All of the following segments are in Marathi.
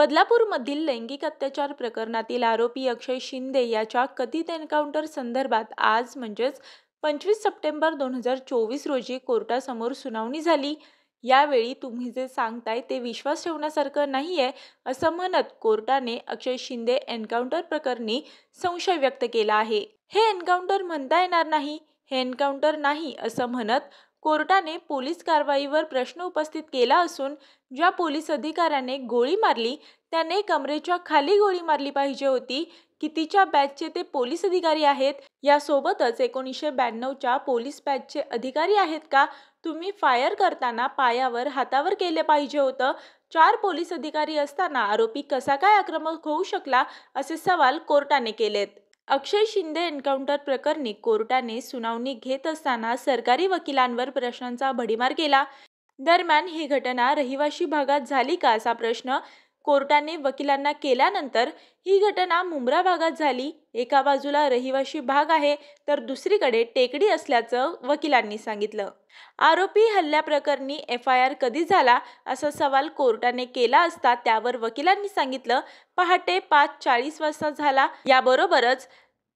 बदलापूरमधील लैंगिक अत्याचार प्रकरणातील आरोपी अक्षय शिंदे याच्या कथित एन्काउंटर संदर्भात आज म्हणजेच 25 सप्टेंबर 2024 रोजी कोर्टासमोर सुनावणी झाली। यावेळी तुम्ही जे सांगताय ते विश्वास ठेवण्यासारखं नाहीये असं म्हणत कोर्टाने अक्षय शिंदे एन्काउंटर प्रकरणी संशय व्यक्त केला आहे। हे एन्काउंटर म्हणता येणार नाही, हे एन्काउंटर नाही असं म्हणत कोर्टाने पोलीस कारवाईवर प्रश्न उपस्थित केला असून ज्या पोलीस अधिकाऱ्याने गोळी मारली त्याने कमरेच्या खाली गोळी मारली पाहिजे होती। कितीच्या बॅचचे ते पोलीस अधिकारी आहेत, यासोबतच 1992च्या पोलीस बॅचचे अधिकारी आहेत का? तुम्ही फायर करताना पायावर हातावर केले पाहिजे होतं। 4 पोलीस अधिकारी असताना आरोपी कसा काय आक्रमक होऊ शकला असे सवाल कोर्टाने केलेत। अक्षय शिंदे एन्काउंटर प्रकरणी कोर्टाने सुनावणी घेत असताना सरकारी वकिलांवर प्रश्नांचा भडीमार केला। दरम्यान ही घटना रहिवासी भागात झाली का असा प्रश्न कोर्टाने वकिलांना केल्यानंतर ही घटना मुंब्रा भागात झाली, एका बाजूला रहिवासी भाग आहे तर दुसरीकडे टेकडी असल्याचं वकिलांनी सांगितलं। आरोपी हल्ल्याप्रकरणी FIR कधी झाला असा सवाल कोर्टाने केला असता त्यावर वकिलांनी सांगितलं पहाटे 5:40 वाजता झाला। याबरोबरच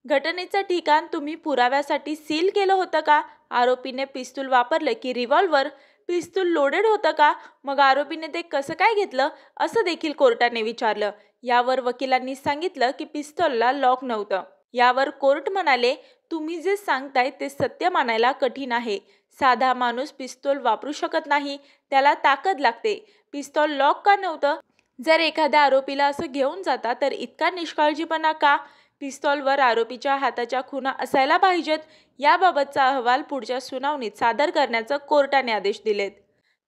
घटनेचं ठिकाण तुम्ही पुराव्यासाठी सील केलं होतं का? आरोपीने पिस्तूल वापरलं की रिव्हॉल्वर? पिस्तूल लोडेड होतं का? मग आरोपीने ते कसं काय घेतलं असं देखील कोर्टाने विचारलं। यावर वकिलांनी सांगितलं की पिस्तूलला लॉक नव्हतं। यावर कोर्ट म्हणाले तुम्ही जे सांगताय ते सत्य मानायला कठीण आहे। साधा माणूस पिस्तूल वापरू शकत नाही, त्याला ताकद लागते। पिस्तूल लॉक का नव्हतं? जर एखाद्या आरोपीला असं घेऊन जाता तर इतका निष्काळजीपणा का? पिस्तूलवर आरोपीच्या हाताच्या खुणा असायला पाहिजेत। याबाबतचा अहवाल पुढच्या सुनावणीत सादर करण्याचं कोर्टाने आदेश दिलेत।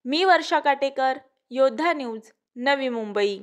मी वर्षा काटेकर, योद्धा न्यूज, नवी मुंबई।